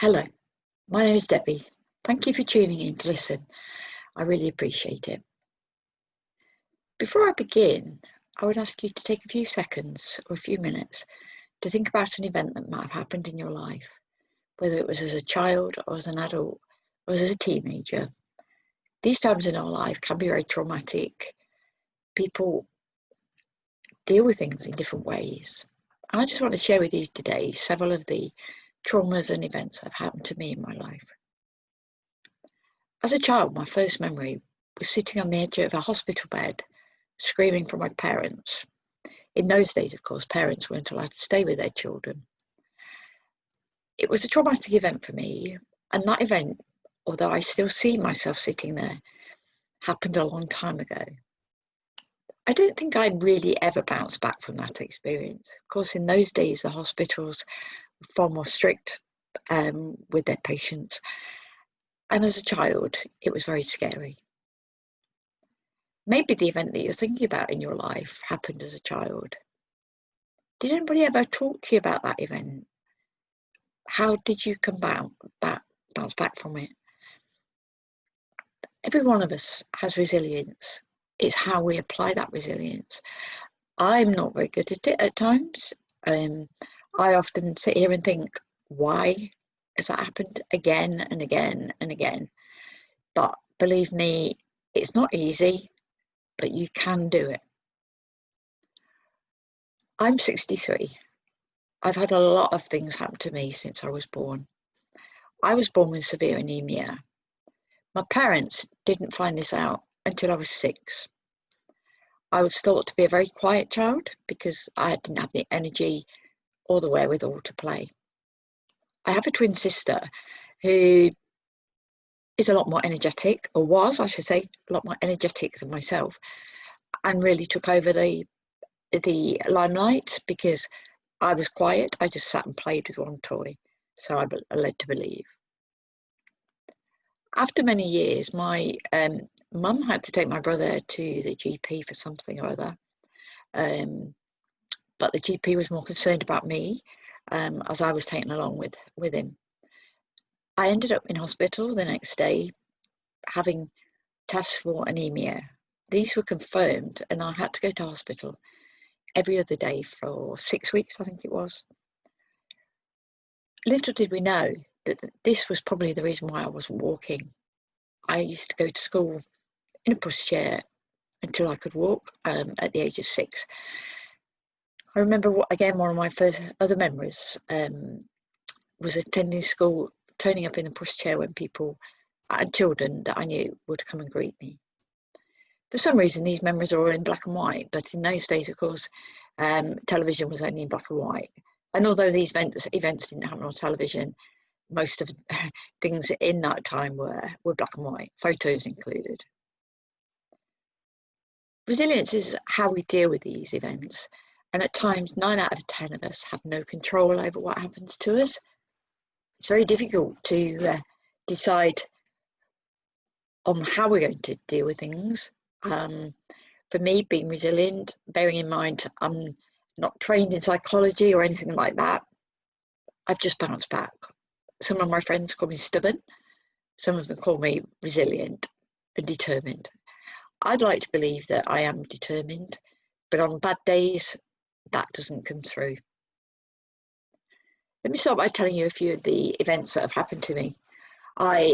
Hello, my name is Debbie. Thank you for tuning in to listen. I really appreciate it. Before I begin, I would ask you to take a few seconds or a few minutes to think about an event that might have happened in your life, whether it was as a child or as an adult or as a teenager. These times in our life can be very traumatic. People deal with things in different ways. And I just want to share with you today several of the traumas and events that have happened to me in my life. As a child, my first memory was sitting on the edge of a hospital bed, screaming for my parents. In those days, of course, parents weren't allowed to stay with their children. It was a traumatic event for me, and that event, although I still see myself sitting there, happened a long time ago. I don't think I'd really ever bounced back from that experience. Of course, in those days, the hospitals were far more strict with their patients. And as a child, it was very scary. Maybe the event that you're thinking about in your life happened as a child. Did anybody ever talk to you about that event? How did you bounce back from it? Every one of us has resilience. It's how we apply that resilience. I'm not very good at it at times. I often sit here and think, why has that happened again and again and again? But believe me, it's not easy, but you can do it. I'm 63. I've had a lot of things happen to me since I was born. I was born with severe anemia. My parents didn't find this out until I was 6. I was thought to be a very quiet child because I didn't have the energy or the wherewithal to play. I have a twin sister who is a lot more energetic, or was, I should say, a lot more energetic than myself, and really took over the limelight because I was quiet. I just sat and played with one toy, so I'm led to believe. After many years, my mum had to take my brother to the GP for something or other, but the GP was more concerned about me as I was taken along with him. I ended up in hospital the next day having tests for anemia. These were confirmed, and I had to go to hospital every other day for 6 weeks, I think it was. Little did we know that this was probably the reason why I wasn't walking. I used to go to school in a pushchair until I could walk at the age of 6. I remember, again, one of my first other memories was attending school, turning up in a pushchair when people and children that I knew would come and greet me. For some reason, these memories are all in black and white, but in those days, of course, television was only in black and white. And although these events didn't happen on television, most of the things in that time were black and white, photos included. Resilience is how we deal with these events, and at times 9 out of 10 of us have no control over what happens to us. It's very difficult to decide on how we're going to deal with things. For me, being resilient, bearing in mind I'm not trained in psychology or anything like that, I've just bounced back. Some of my friends call me stubborn. Some of them call me resilient and determined. I'd like to believe that I am determined, but on bad days, that doesn't come through. Let me start by telling you a few of the events that have happened to me. As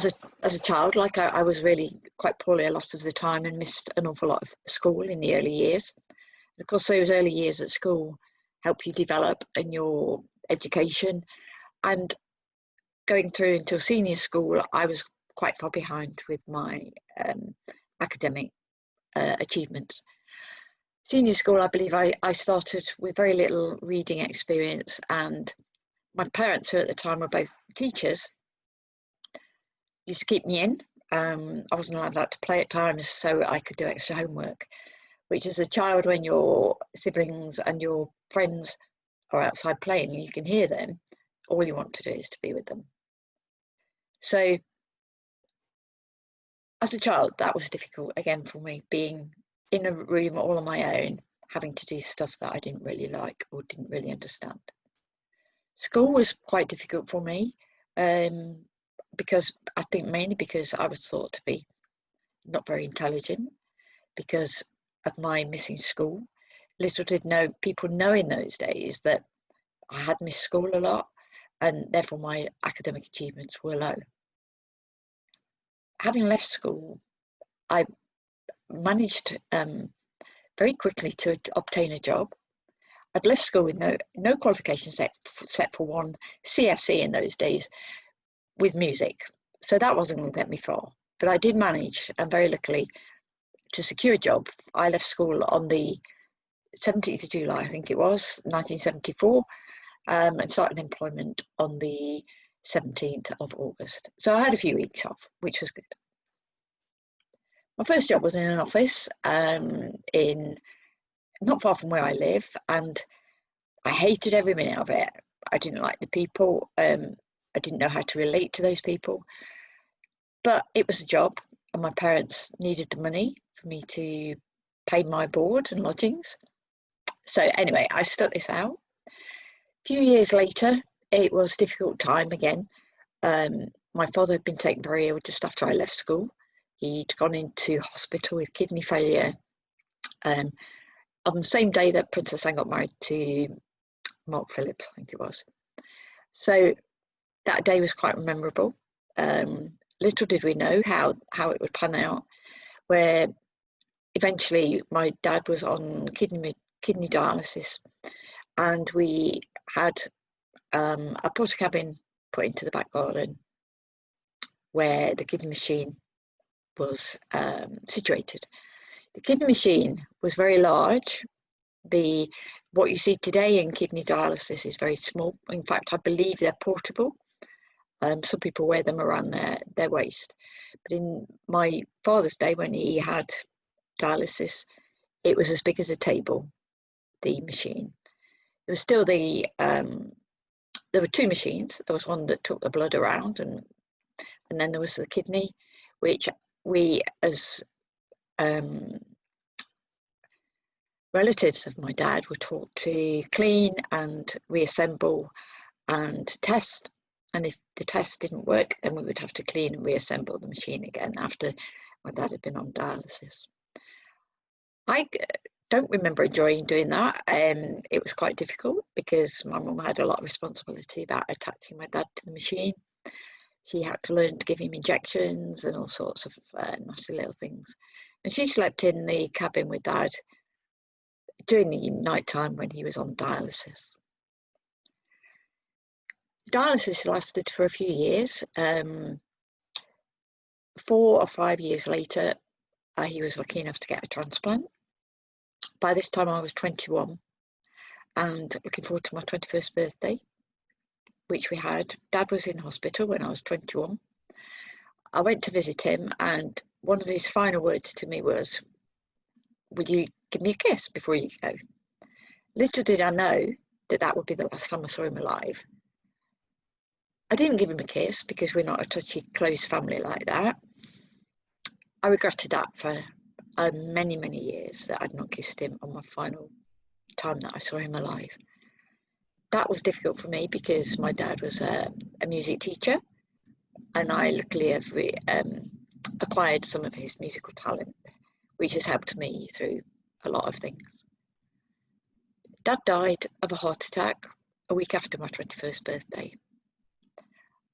a child, I was really quite poorly a lot of the time and missed an awful lot of school in the early years. And of course, those early years at school help you develop in your education. And going through until senior school, I was quite far behind with my academic achievements. Senior school, I believe I started with very little reading experience, and my parents, who at the time were both teachers, used to keep me in. I wasn't allowed to play at times, so I could do extra homework, which as a child, when your siblings and your friends are outside playing and you can hear them, all you want to do is to be with them. So as a child, that was difficult again for me, being in a room all on my own, having to do stuff that I didn't really like or didn't really understand. School was quite difficult for me, because I think mainly because I was thought to be not very intelligent because of my missing school. Little did know people know in those days that I had missed school a lot, and therefore my academic achievements were low. Having left school, I managed very quickly to obtain a job. I'd left school with no qualifications except for one CSE in those days with music. So that wasn't going to get me far. But I did manage, and very luckily, to secure a job. I left school on the 17th of July, I think it was, 1974, and started employment on the 17th of August. So I had a few weeks off, which was good. My first job was in an office in not far from where I live, and I hated every minute of it. I didn't like the people. I didn't know how to relate to those people. But it was a job, and my parents needed the money for me to pay my board and lodgings. So anyway, I stuck this out. A few years later, it was a difficult time again. My father had been taken very ill just after I left school. He'd gone into hospital with kidney failure on the same day that Princess Anne got married to Mark Phillips, I think it was. So that day was quite memorable. Little did we know how it would pan out, where eventually my dad was on kidney dialysis, and we had a porta cabin put into the back garden where the kidney machine was situated. The kidney machine was very large. What you see today in kidney dialysis is very small. In fact, I believe they're portable. Some people wear them around their waist. But in my father's day, when he had dialysis, it was as big as a table, the machine. There was still there were two machines. There was one that took the blood around, and then there was the kidney, which we, as relatives of my dad, were taught to clean and reassemble and test. And if the test didn't work, then we would have to clean and reassemble the machine again after my dad had been on dialysis. I don't remember enjoying doing that. It was quite difficult because my mum had a lot of responsibility about attaching my dad to the machine. She had to learn to give him injections and all sorts of nasty little things. And she slept in the cabin with Dad during the night time when he was on dialysis. Dialysis lasted for a few years. 4 or 5 years later, he was lucky enough to get a transplant. By this time I was 21 and looking forward to my 21st birthday, which we had. Dad was in hospital when I was 21. I went to visit him, and one of his final words to me was, "Will you give me a kiss before you go?" Little did I know that would be the last time I saw him alive. I didn't give him a kiss because we're not a touchy, close family like that. I regretted that for many, many years, that I'd not kissed him on my final time that I saw him alive. That was difficult for me because my dad was a music teacher, and I luckily have acquired some of his musical talent, which has helped me through a lot of things. Dad died of a heart attack a week after my 21st birthday.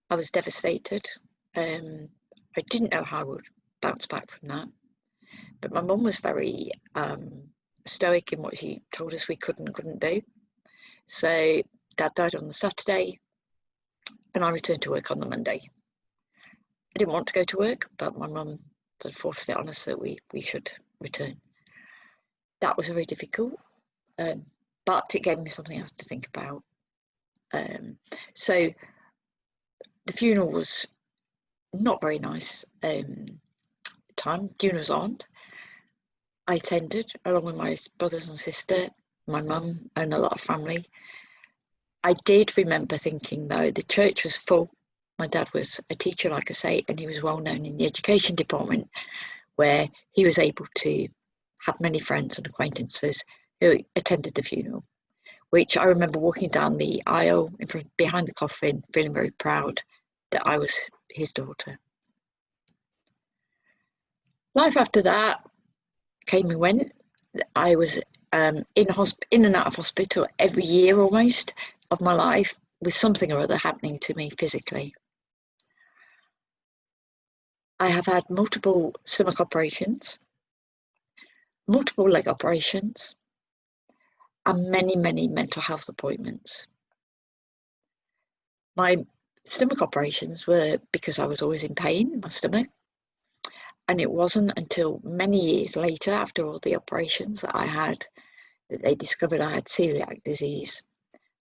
I was devastated. I didn't know how I would bounce back from that. But my mum was very stoic in what she told us we could and couldn't do. So Dad died on the Saturday, and I returned to work on the Monday. I didn't want to go to work, but my mum forced it on us that we should return. That was very difficult, but it gave me something else to think about. So the funeral was not very nice time. Funerals aren't. I attended along with my brothers and sister, my mum, and a lot of family. I did remember thinking, though, the church was full. My dad was a teacher, like I say, and he was well known in the education department, where he was able to have many friends and acquaintances who attended the funeral, which I remember walking down the aisle behind the coffin, feeling very proud that I was his daughter. Life after that came and went. I was in and out of hospital every year almost of my life, with something or other happening to me physically. I have had multiple stomach operations, multiple leg operations, and many, many mental health appointments. My stomach operations were because I was always in pain in my stomach. And it wasn't until many years later, after all the operations that I had, that they discovered I had celiac disease.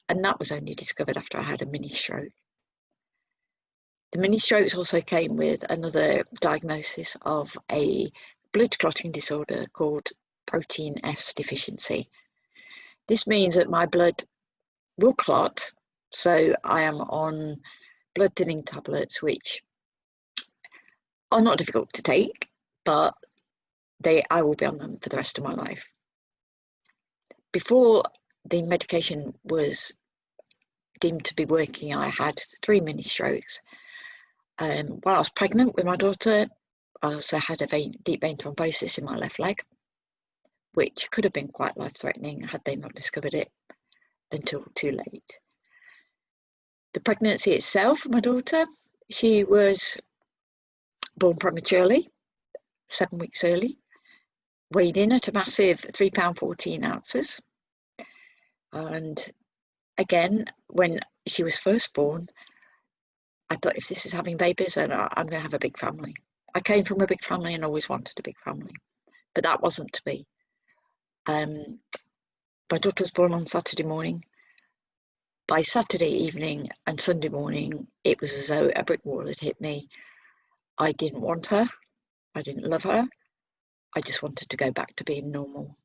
And that was only discovered after I had a mini stroke. The mini strokes also came with another diagnosis of a blood clotting disorder called protein S deficiency. This means that my blood will clot, so I am on blood thinning tablets, which are not difficult to take, but I will be on them for the rest of my life. Before the medication was deemed to be working, I had 3 mini strokes. While I was pregnant with my daughter, I also had a deep vein thrombosis in my left leg, which could have been quite life-threatening had they not discovered it until too late. The pregnancy itself for my daughter, she was born prematurely, 7 weeks early, weighed in at a massive £3.14. And again, when she was first born, I thought, if this is having babies, then I'm going to have a big family. I came from a big family and always wanted a big family, but that wasn't to be. My daughter was born on Saturday morning. By Saturday evening and Sunday morning, it was as though a brick wall had hit me. I didn't want her. I didn't love her. I just wanted to go back to being normal.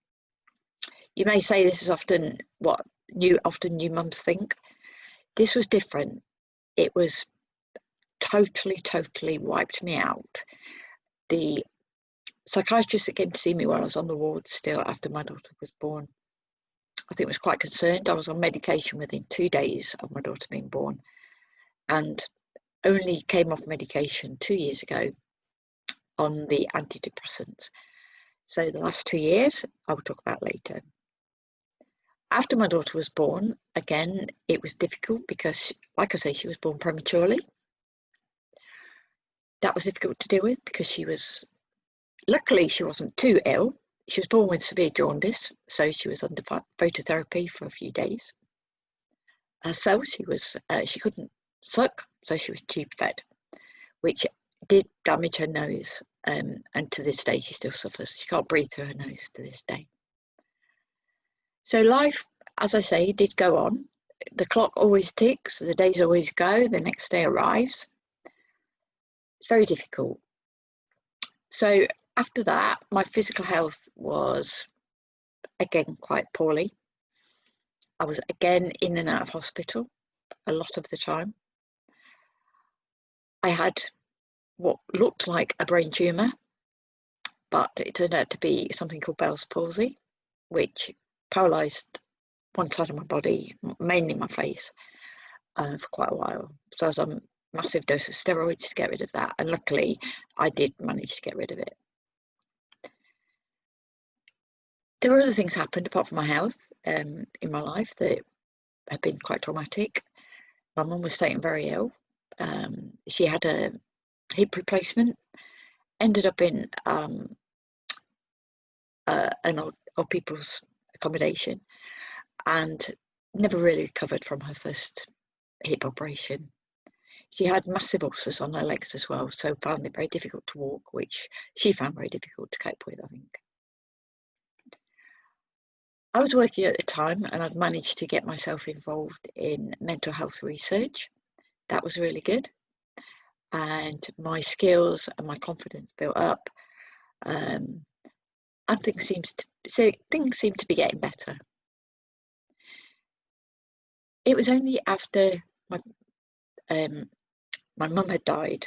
You may say this is often what new mums think. This was different. It was totally wiped me out. The psychiatrist that came to see me while I was on the ward still after my daughter was born, I think was quite concerned. I was on medication within 2 days of my daughter being born, and only came off medication 2 years ago on the antidepressants. So the last 2 years, I will talk about later. After my daughter was born, again, it was difficult because, like I say, she was born prematurely. That was difficult to deal with because luckily she wasn't too ill. She was born with severe jaundice, so she was under phototherapy for a few days. So she couldn't suck, so she was tube fed, which did damage her nose, and to this day she still suffers. She can't breathe through her nose to this day. So life, as I say, did go on. The clock always ticks, the days always go, the next day arrives. It's very difficult. So after that, my physical health was again quite poorly. I was again in and out of hospital a lot of the time. I had what looked like a brain tumour, but it turned out to be something called Bell's palsy, which paralysed one side of my body, mainly my face, for quite a while. So I was on a massive dose of steroids to get rid of that, and luckily I did manage to get rid of it. There were other things happened apart from my health in my life that have been quite traumatic. My mum was taken very ill. She had a hip replacement, ended up in an old people's accommodation, and never really recovered from her first hip operation. She had massive ulcers on her legs as well, so found it very difficult to walk, which she found very difficult to cope with, I think. I was working at the time and I'd managed to get myself involved in mental health research. That was really good. And my skills and my confidence built up. And things seem to be getting better. It was only after my mum had died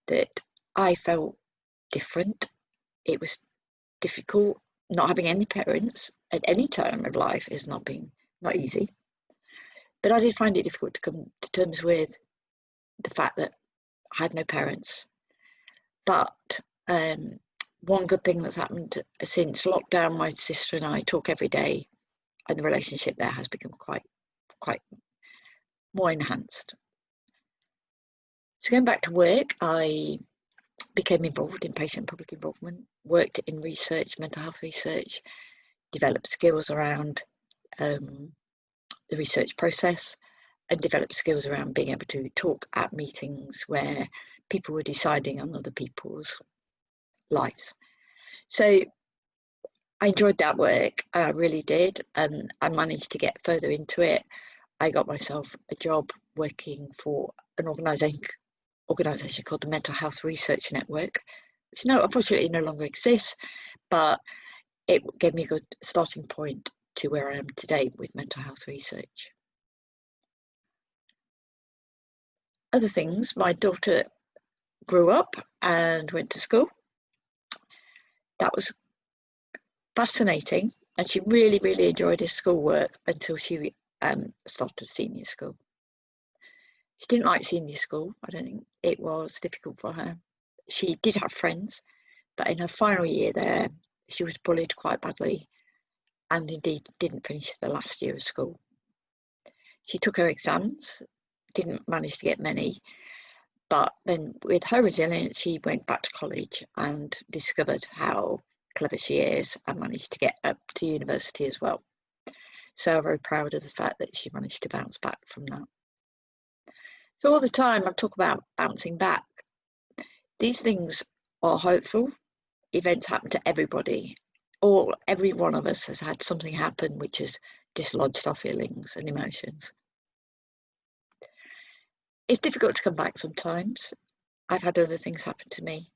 that I felt different. It was difficult. Not having any parents at any time of life has not been not easy. But I did find it difficult to come to terms with the fact that I had no parents. But one good thing that's happened since lockdown, my sister and I talk every day, and the relationship there has become quite more enhanced. So going back to work, I became involved in patient public involvement, worked in research, mental health research, developed skills around the research process, and developed skills around being able to talk at meetings where people were deciding on other people's lives. So I enjoyed that work, I really did, and I managed to get further into it. I got myself a job working for an organisation called the Mental Health Research Network, which unfortunately no longer exists, but it gave me a good starting point to where I am today with mental health research. Other things, my daughter grew up and went to school. That was fascinating, and she really, really enjoyed her schoolwork until she started senior school. She didn't like senior school. I don't think it was difficult for her. She did have friends, but in her final year there, she was bullied quite badly and indeed didn't finish the last year of school. She took her exams, didn't manage to get many, but then with her resilience, she went back to college and discovered how clever she is and managed to get up to university as well. So I'm very proud of the fact that she managed to bounce back from that. So all the time I talk about bouncing back. These things are hopeful. Events happen to everybody. Every one of us has had something happen which has dislodged our feelings and emotions. It's difficult to come back sometimes. I've had other things happen to me.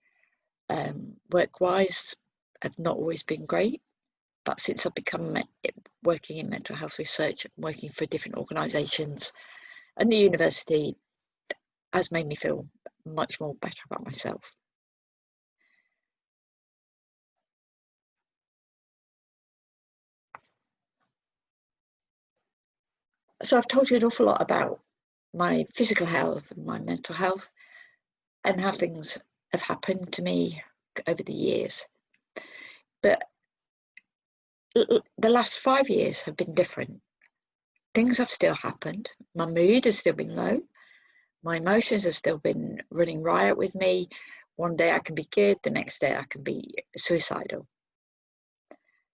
Work-wise, have not always been great, but since I've become working in mental health research, working for different organisations, and the university has made me feel much more better about myself. So I've told you an awful lot about my physical health and my mental health and how things have happened to me over the years. But the last 5 years have been different. Things have still happened. My mood has still been low. My emotions have still been running riot with me. One day I can be good, the next day I can be suicidal.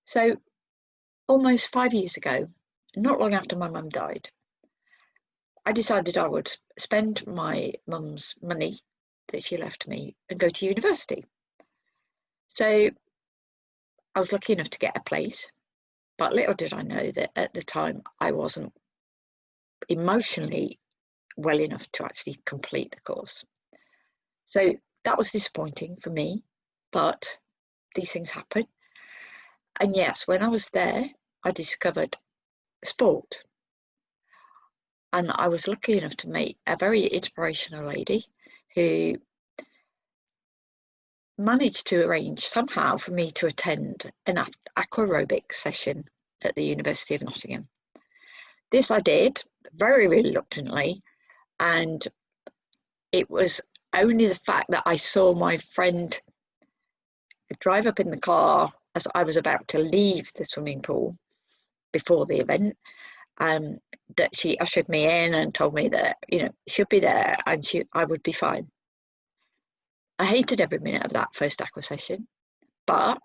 So almost 5 years ago, not long after my mum died, I decided I would spend my mum's money that she left me and go to university. So I was lucky enough to get a place, but little did I know that at the time I wasn't emotionally well enough to actually complete the course. So that was disappointing for me, but these things happen. And yes, when I was there, I discovered sport. And I was lucky enough to meet a very inspirational lady who managed to arrange somehow for me to attend an aquarobic session at the University of Nottingham. This I did very reluctantly, and it was only the fact that I saw my friend drive up in the car as I was about to leave the swimming pool before the event, that she ushered me in and told me that, she'd be there and I would be fine. I hated every minute of that first aqua session, but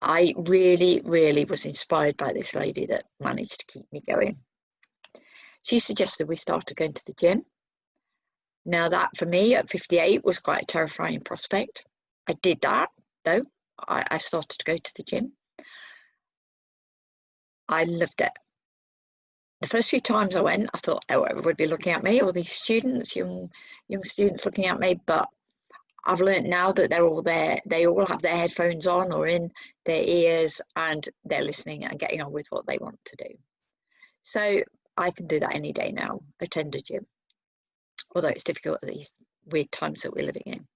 I really, really was inspired by this lady that managed to keep me going. She suggested we started going to the gym. Now that for me at 58 was quite a terrifying prospect. I did that though. I started to go to the gym. I loved it. The first few times I went, I thought, oh, everybody would be looking at me, all these students, young students looking at me, but I've learned now that they're all there. They all have their headphones on or in their ears, and they're listening and getting on with what they want to do. So I can do that any day now, attend a gym, although it's difficult at these weird times that we're living in.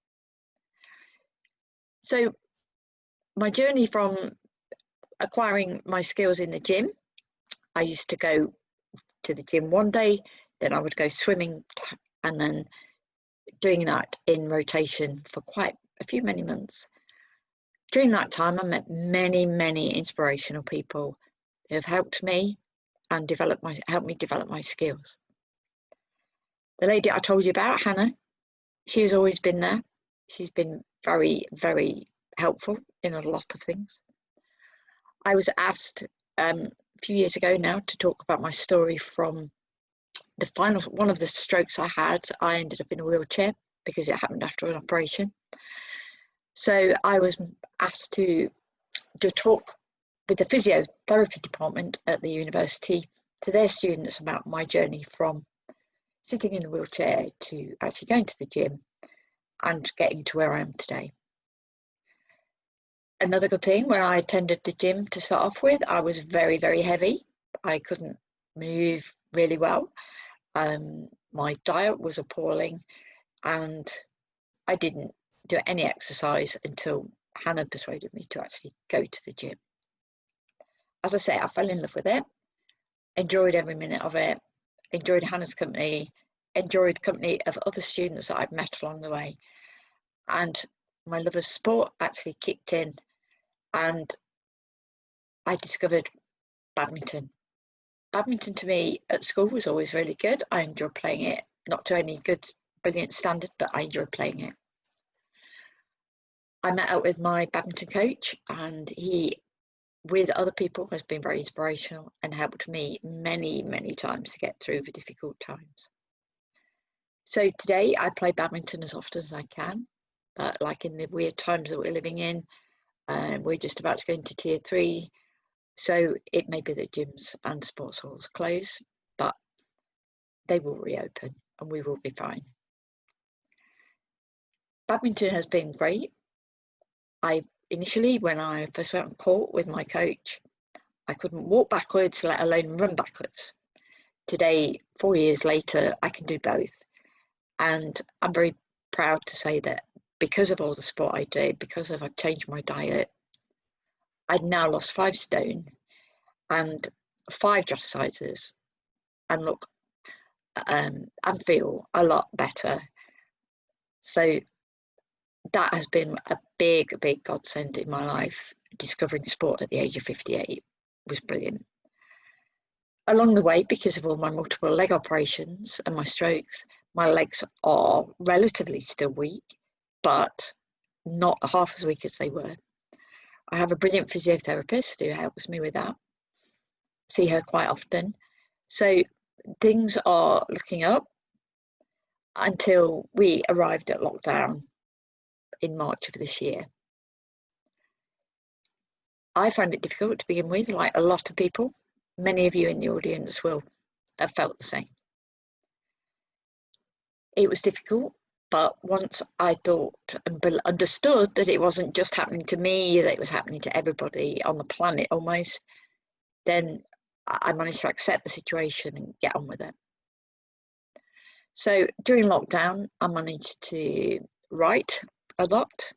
So my journey from acquiring my skills in the gym I used to go to the gym one day, then I would go swimming, and then doing that in rotation for quite many months. During that time, I met many inspirational people who have helped me and helped me develop my skills. The lady I told you about, Hannah, she has always been there. She's been very helpful in a lot of things. I was asked a few years ago now to talk about my story from one of the strokes I had. I ended up in a wheelchair because it happened after an operation. So I was asked to talk with the physiotherapy department at the university to their students about my journey from sitting in a wheelchair to actually going to the gym and getting to where I am today. Another good thing, when I attended the gym to start off with, I was very heavy. I couldn't move really well. My diet was appalling, and I didn't do any exercise until Hannah persuaded me to actually go to the gym. As I say, I fell in love with it, enjoyed every minute of it, enjoyed Hannah's company, enjoyed company of other students that I've met along the way. And my love of sport actually kicked in, and I discovered badminton. Badminton to me at school was always really good. I enjoyed playing it, not to any good, brilliant standard, but I enjoyed playing it. I met up with my badminton coach, and he, with other people, has been very inspirational and helped me many times to get through the difficult times. So today I play badminton as often as I can, but like in the weird times that we're living in, we're just about to go into tier 3. So it may be that gyms and sports halls close, but they will reopen and we will be fine. Badminton has been great. Initially, when I first went on court with my coach, I couldn't walk backwards, let alone run backwards. Today, 4 years later, I can do both. And I'm very proud to say that because of all the sport I do, because I've changed my diet, I've now lost 5 stone and 5 dress sizes, and look and feel a lot better. So that has been a big godsend in my life. Discovering sport at the age of 58 was brilliant. Along the way, because of all my multiple leg operations and my strokes, my legs are relatively still weak, but not half as weak as they were. I have a brilliant physiotherapist who helps me with that. See her quite often. So things are looking up until we arrived at lockdown in March of this year. I found it difficult to begin with, like a lot of people. Many of you in the audience will have felt the same. It was difficult, but once I thought and understood that it wasn't just happening to me, that it was happening to everybody on the planet almost, then I managed to accept the situation and get on with it. So during lockdown, I managed to write a lot,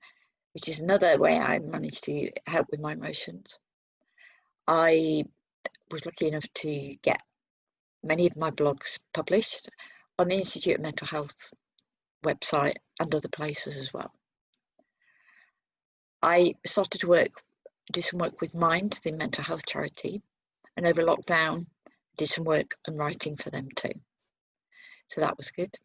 which is another way I managed to help with my emotions. I was lucky enough to get many of my blogs published on the Institute of Mental Health website and other places as well. I started to do some work with Mind, the mental health charity, and over lockdown did some work and writing for them too. So that was good.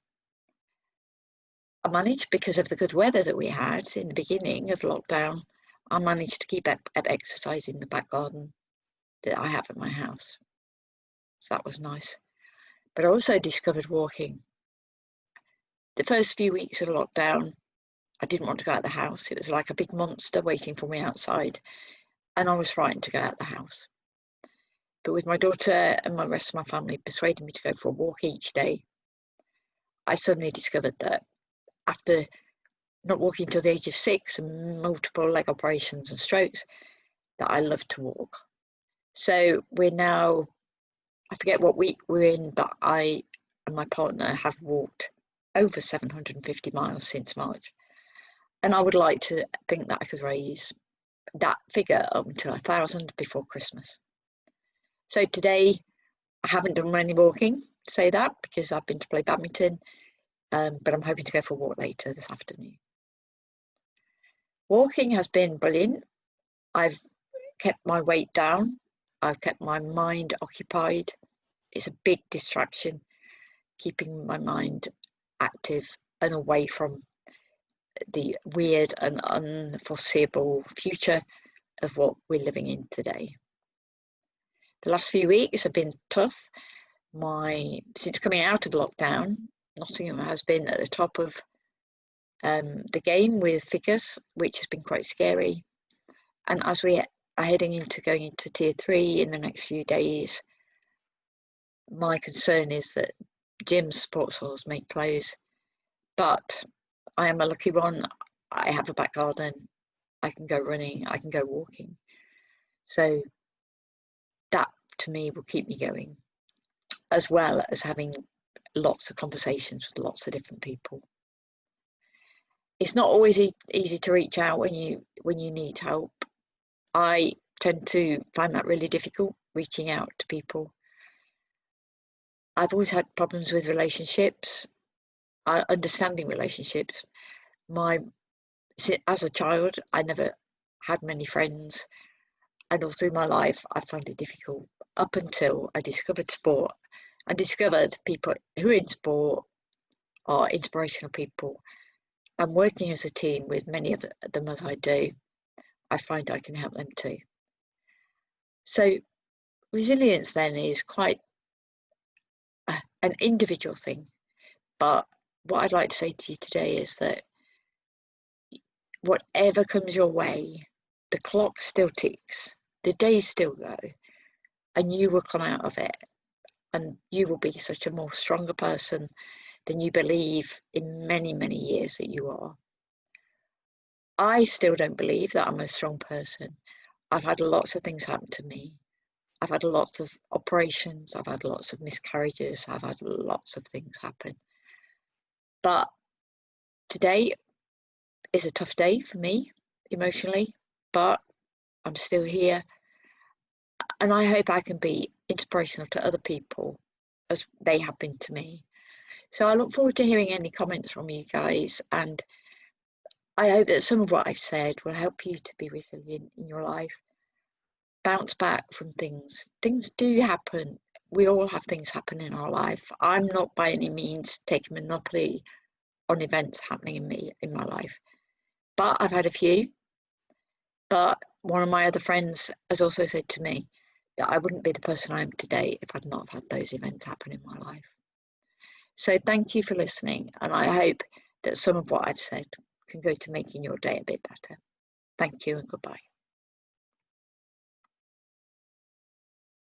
I managed, because of the good weather that we had in the beginning of lockdown, I managed to keep exercising in the back garden that I have at my house. So that was nice. But I also discovered walking. The first few weeks of lockdown, I didn't want to go out of the house. It was like a big monster waiting for me outside, and I was frightened to go out of the house. But with my daughter and the rest of my family persuading me to go for a walk each day, I suddenly discovered that after not walking till the age of 6 and multiple leg operations and strokes, that I love to walk. So we're now, I forget what week we're in, but I and my partner have walked over 750 miles since March. And I would like to think that I could raise that figure up to 1,000 before Christmas. So today I haven't done any walking, say that, because I've been to play badminton, but I'm hoping to go for a walk later this afternoon. Walking has been brilliant. I've kept my weight down. I've kept my mind occupied. It's a big distraction, keeping my mind active and away from the weird and unforeseeable future of what we're living in today. The last few weeks have been tough. Since coming out of lockdown, Nottingham has been at the top of the game with figures, which has been quite scary. And as we are heading into going into tier 3 in the next few days, my concern is that gyms, sports halls may close. But I am a lucky one. I have a back garden. I can go running. I can go walking. So that to me will keep me going, as well as having lots of conversations with lots of different people. It's not always easy to reach out when you need help. I tend to find that really difficult, reaching out to people. I've always had problems with relationships, understanding relationships. As a child, I never had many friends, and all through my life I found it difficult, up until I discovered sport and discovered people who are in sport are inspirational people, and working as a team with many of them as I do, I find I can help them too. So resilience then is quite an individual thing, but what I'd like to say to you today is that whatever comes your way, the clock still ticks, the days still go, and you will come out of it, and you will be such a more stronger person than you believe in many, many years that you are. I still don't believe that I'm a strong person. I've had lots of things happen to me. I've had lots of operations. I've had lots of miscarriages. I've had lots of things happen. But today is a tough day for me emotionally, but I'm still here. And I hope I can be inspirational to other people as they have been to me. So I look forward to hearing any comments from you guys, and I hope that some of what I've said will help you to be resilient in your life. Bounce back from things. Things do happen. We all have things happen in our life. I'm not by any means taking monopoly on events happening in my life, but I've had a few. But one of my other friends has also said to me that I wouldn't be the person I am today if I'd not had those events happen in my life. So thank you for listening, and I hope that some of what I've said can go to making your day a bit better. Thank you and goodbye.